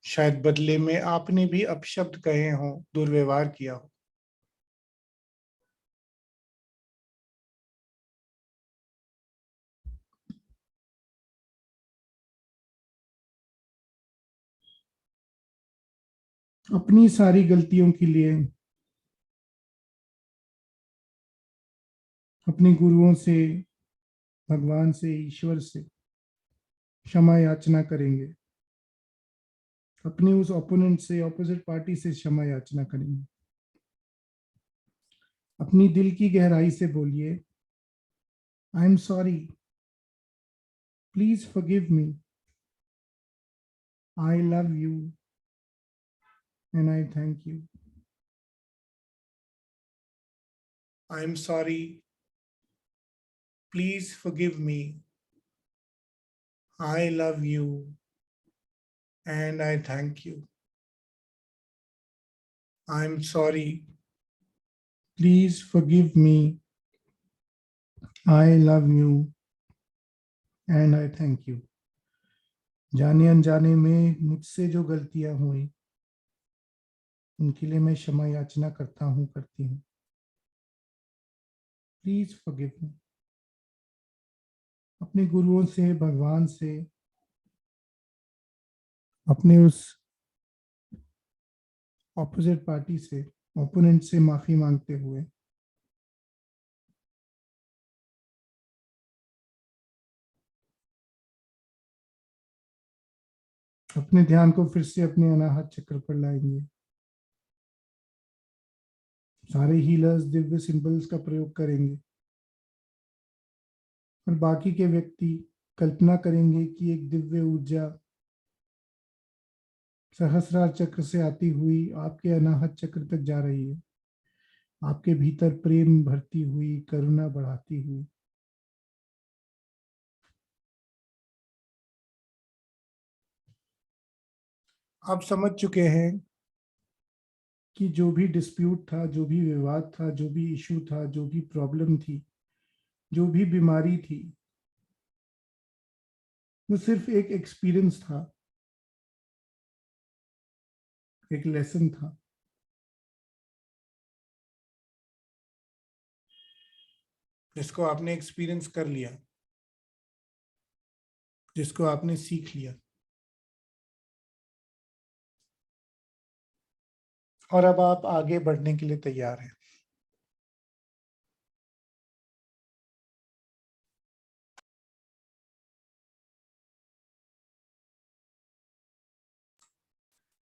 शायद बदले में आपने भी अपशब्द कहे हों, दुर्व्यवहार किया हो। अपनी सारी गलतियों के लिए अपने गुरुओं से, भगवान से, ईश्वर से क्षमा याचना करेंगे। अपने उस ओपोनेंट से, ऑपोजिट पार्टी से क्षमा याचना करेंगे। अपनी दिल की गहराई से बोलिए, I am sorry, please forgive me, I love you and I thank you. I am sorry, please forgive me, I love you and I thank you. I am sorry, please forgive me, I love you and I thank you. जाने अनजाने में मुझसे जो गलतियां हुई उनके लिए मैं क्षमा याचना करता हूँ, करती हूँ। Please forgive me. अपने गुरुओं से, भगवान से, अपने उस ऑपोजिट पार्टी से, ओपोनेंट से माफी मांगते हुए अपने ध्यान को फिर से अपने अनाहत चक्र पर लाएंगे। सारे हीलर्स दिव्य सिंबल्स का प्रयोग करेंगे और बाकी के व्यक्ति कल्पना करेंगे कि एक दिव्य ऊर्जा सहस्रार चक्र से आती हुई आपके अनाहत चक्र तक जा रही है, आपके भीतर प्रेम भरती हुई, करुणा बढ़ाती हुई। आप समझ चुके हैं कि जो भी डिस्प्यूट था, जो भी विवाद था, जो भी इशू था, जो भी प्रॉब्लम थी, जो भी बीमारी थी, वो सिर्फ एक एक्सपीरियंस था, एक लेसन था। जिसको आपने एक्सपीरियंस कर लिया, जिसको आपने सीख लिया, और अब आप आगे बढ़ने के लिए तैयार हैं।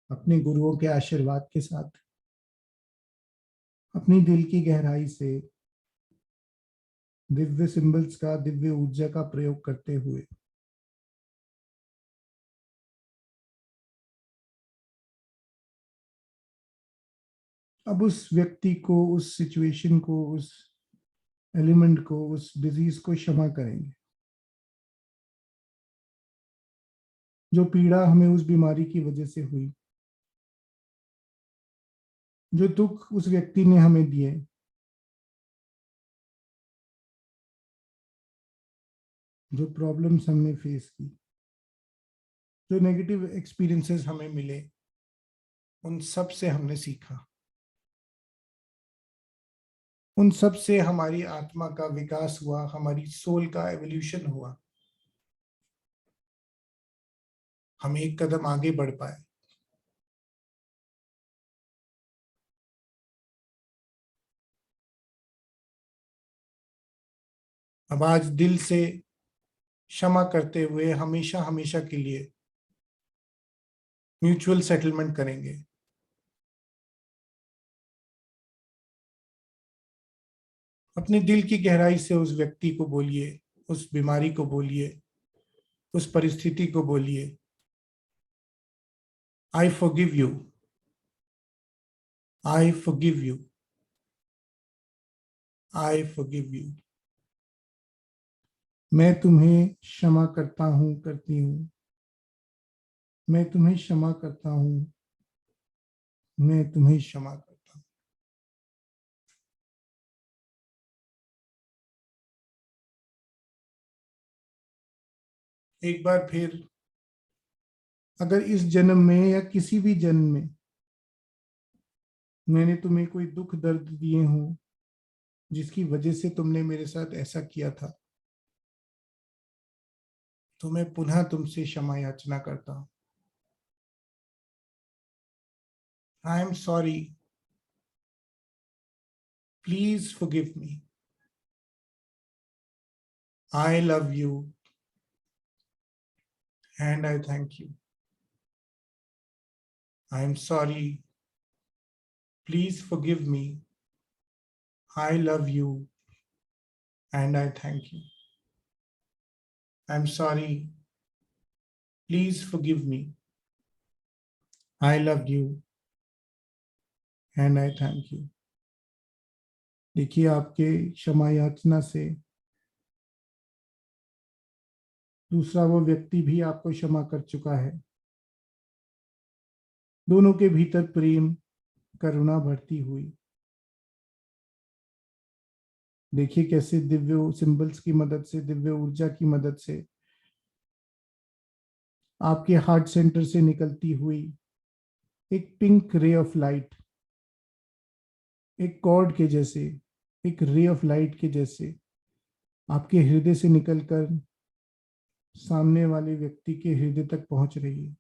अपने गुरुओं के आशीर्वाद के साथ, अपनी दिल की गहराई से दिव्य सिंबल्स का, दिव्य ऊर्जा का प्रयोग करते हुए अब उस व्यक्ति को, उस सिचुएशन को, उस एलिमेंट को, उस डिजीज को क्षमा करेंगे। जो पीड़ा हमें उस बीमारी की वजह से हुई, जो दुख उस व्यक्ति ने हमें दिए, जो प्रॉब्लम्स हमने फेस की, जो नेगेटिव एक्सपीरियंसेस हमें मिले, उन सब से हमने सीखा। उन सब से हमारी आत्मा का विकास हुआ, हमारी सोल का एवोल्यूशन हुआ, हम एक कदम आगे बढ़ पाए। अब आज दिल से क्षमा करते हुए हमेशा हमेशा के लिए म्यूचुअल सेटलमेंट करेंगे। अपने दिल की गहराई से उस व्यक्ति को बोलिए, उस बीमारी को बोलिए, उस परिस्थिति को बोलिए, I forgive you, I forgive you, I forgive you. मैं तुम्हें क्षमा करता हूं, करती हूं। मैं तुम्हें क्षमा करता हूं, मैं तुम्हें क्षमा करता हूं। एक बार फिर, अगर इस जन्म में या किसी भी जन्म में मैंने तुम्हें कोई दुख दर्द दिए हों जिसकी वजह से तुमने मेरे साथ ऐसा किया था, तो मैं पुनः तुमसे क्षमा याचना करता हूं। I am sorry, please forgive me. I love you and I thank you. I am sorry, please forgive me. I love you and I thank you. I am sorry, please forgive me. I love you and I thank you. देखिए, आपके क्षमा याचना से दूसरा वो व्यक्ति भी आपको क्षमा कर चुका है। दोनों के भीतर प्रेम, करुणा बढ़ती हुई। देखिए कैसे दिव्य सिंबल्स की मदद से, दिव्य ऊर्जा की मदद से आपके हार्ट सेंटर से निकलती हुई एक पिंक रे ऑफ लाइट, एक कॉर्ड के जैसे, एक रे ऑफ लाइट के जैसे आपके हृदय से निकलकर सामने वाले व्यक्ति के हृदय तक पहुंच रही है।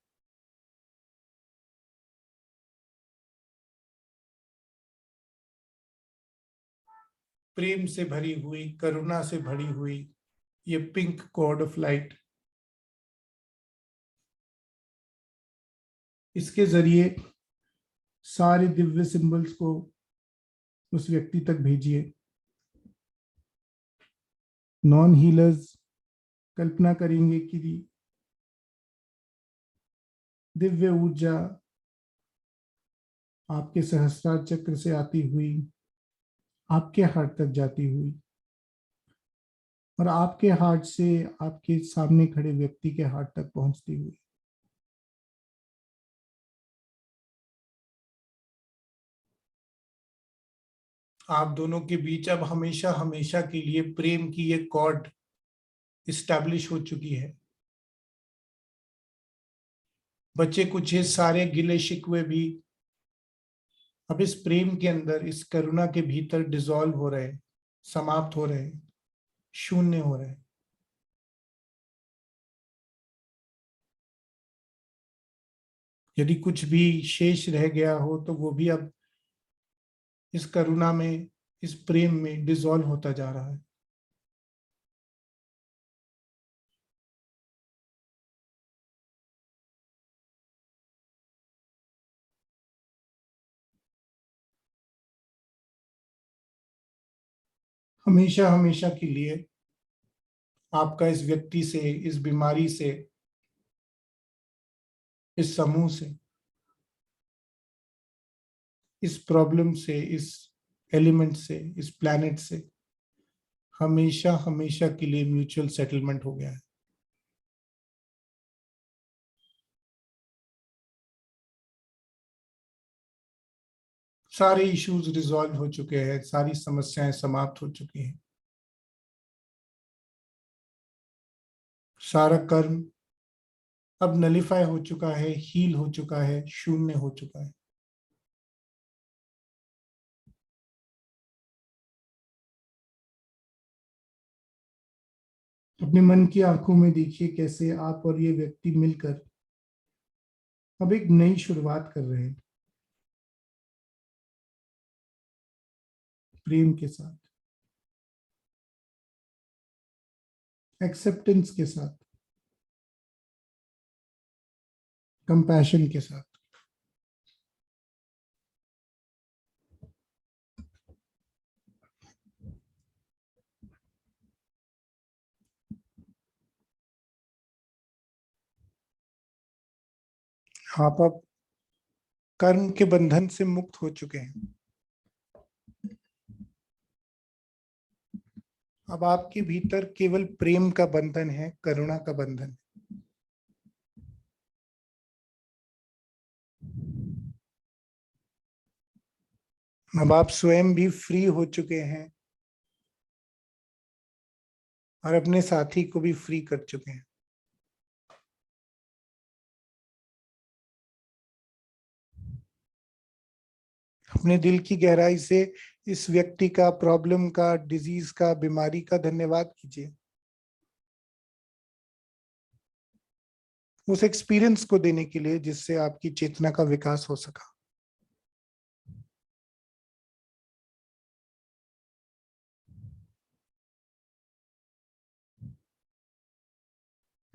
प्रेम से भरी हुई, करुणा से भरी हुई ये पिंक कॉर्ड ऑफ लाइट, इसके जरिए सारे दिव्य सिंबल्स को उस व्यक्ति तक भेजिए। नॉन हीलर्स कल्पना करेंगे कि दिव्य ऊर्जा आपके सहस्त्रार चक्र से आती हुई आपके हार्ट तक जाती हुई और आपके हार्ट से आपके सामने खड़े व्यक्ति के हार्ट तक पहुंचती हुई। आप दोनों के बीच अब हमेशा हमेशा के लिए प्रेम की ये कॉर्ड इस्टेब्लिश हो चुकी है। बच्चे कुछ ये सारे गिले शिकवे भी अब इस प्रेम के अंदर, इस करुणा के भीतर डिसॉल्व हो रहे, समाप्त हो रहे, शून्य हो रहे। यदि कुछ भी शेष रह गया हो तो वो भी अब इस करुणा में, इस प्रेम में डिसॉल्व होता जा रहा है। हमेशा हमेशा के लिए आपका इस व्यक्ति से, इस बीमारी से, इस समूह से, इस प्रॉब्लम से, इस एलिमेंट से, इस प्लैनेट से हमेशा हमेशा के लिए म्यूचुअल सेटलमेंट हो गया है। सारे इश्यूज रिजॉल्व हो चुके हैं, सारी समस्याएं समाप्त हो चुकी हैं। सारा कर्म अब नलिफाई हो चुका है, हील हो चुका है, शून्य हो चुका है। अपने मन की आंखों में देखिए कैसे आप और ये व्यक्ति मिलकर अब एक नई शुरुआत कर रहे हैं, प्रेम के साथ, एक्सेप्टेंस के साथ, कंपैशन के साथ। आप अब कर्म के बंधन से मुक्त हो चुके हैं। अब आपके भीतर केवल प्रेम का बंधन है, करुणा का बंधन। अब आप स्वयं भी फ्री हो चुके हैं और अपने साथी को भी फ्री कर चुके हैं। अपने दिल की गहराई से इस व्यक्ति का, प्रॉब्लम का, डिजीज का, बीमारी का धन्यवाद कीजिए। उस एक्सपीरियंस को देने के लिए जिससे आपकी चेतना का विकास हो सका।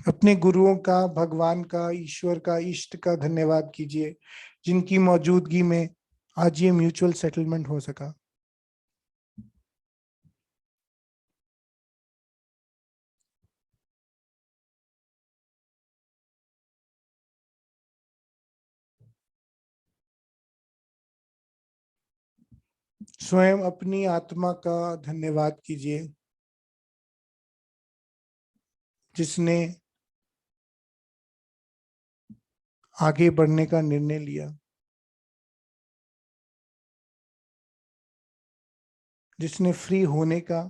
अपने गुरुओं का, भगवान का, ईश्वर का, इष्ट का धन्यवाद कीजिए जिनकी मौजूदगी में आज ये म्यूचुअल सेटलमेंट हो सका। स्वयं अपनी आत्मा का धन्यवाद कीजिए जिसने आगे बढ़ने का निर्णय लिया, जिसने फ्री होने का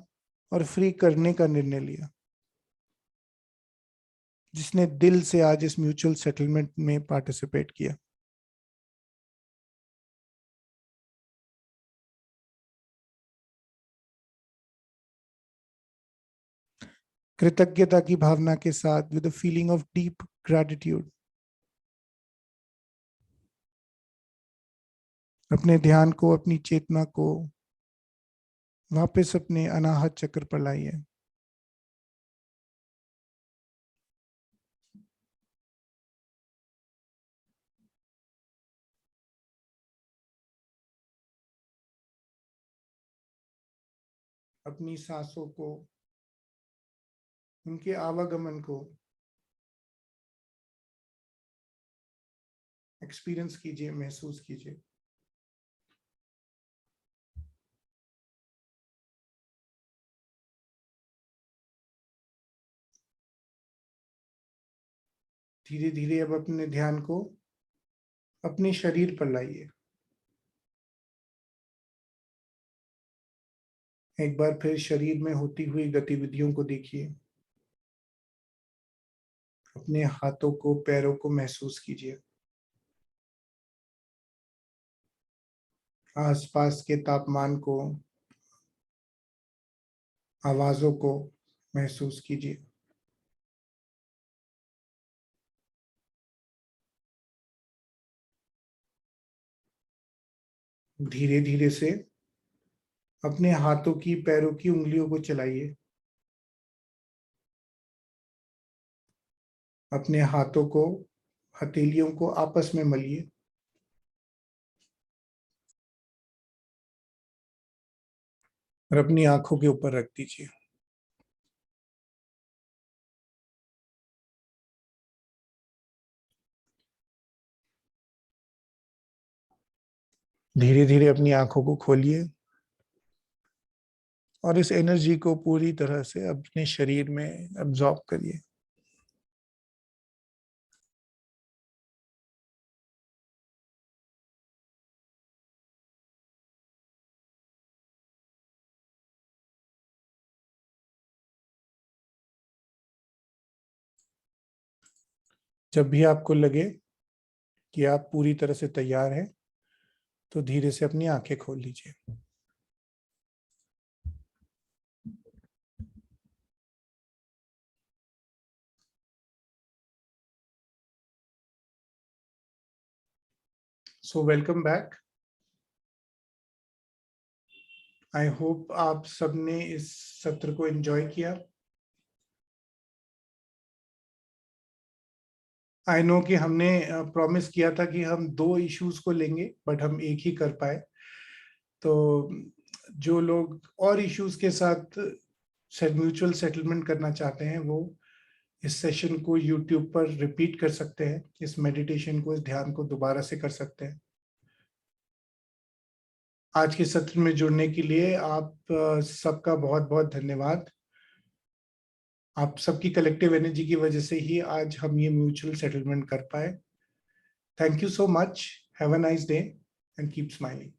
और फ्री करने का निर्णय लिया, जिसने दिल से आज इस म्यूचुअल सेटलमेंट में पार्टिसिपेट किया। कृतज्ञता की भावना के साथ, with a feeling of deep gratitude, अपने ध्यान को, अपनी चेतना को वापस अपने अनाहत चक्र पर लाइए। अपनी सांसों को, उनके आवागमन को एक्सपीरियंस कीजिए, महसूस कीजिए। धीरे धीरे अब अपने ध्यान को अपने शरीर पर लाइए। एक बार फिर शरीर में होती हुई गतिविधियों को देखिए। अपने हाथों को, पैरों को महसूस कीजिए। आसपास के तापमान को, आवाजों को महसूस कीजिए। धीरे धीरे से अपने हाथों की, पैरों की उंगलियों को चलाइए। अपने हाथों को, हथेलियों को आपस में मलिए। और अपनी आंखों के ऊपर रख दीजिए। धीरे धीरे अपनी आंखों को खोलिए और इस एनर्जी को पूरी तरह से अपने शरीर में अब्सॉर्ब करिए। जब भी आपको लगे कि आप पूरी तरह से तैयार हैं, तो धीरे से अपनी आंखें खोल लीजिए। So welcome back. I hope आप सबने इस सत्र को एंजॉय किया। आई नो कि हमने प्रॉमिस किया था कि हम 2 इश्यूज को लेंगे, बट हम एक ही कर पाए। तो जो लोग और इश्यूज के साथ म्यूचुअल सेटलमेंट करना चाहते हैं, वो इस सेशन को यूट्यूब पर रिपीट कर सकते हैं। इस मेडिटेशन को, इस ध्यान को दोबारा से कर सकते हैं। आज के सत्र में जुड़ने के लिए आप सबका बहुत बहुत धन्यवाद। आप सबकी कलेक्टिव एनर्जी की वजह से ही आज हम ये म्यूचुअल सेटलमेंट कर पाए। Thank you so much. Have a nice day and keep smiling.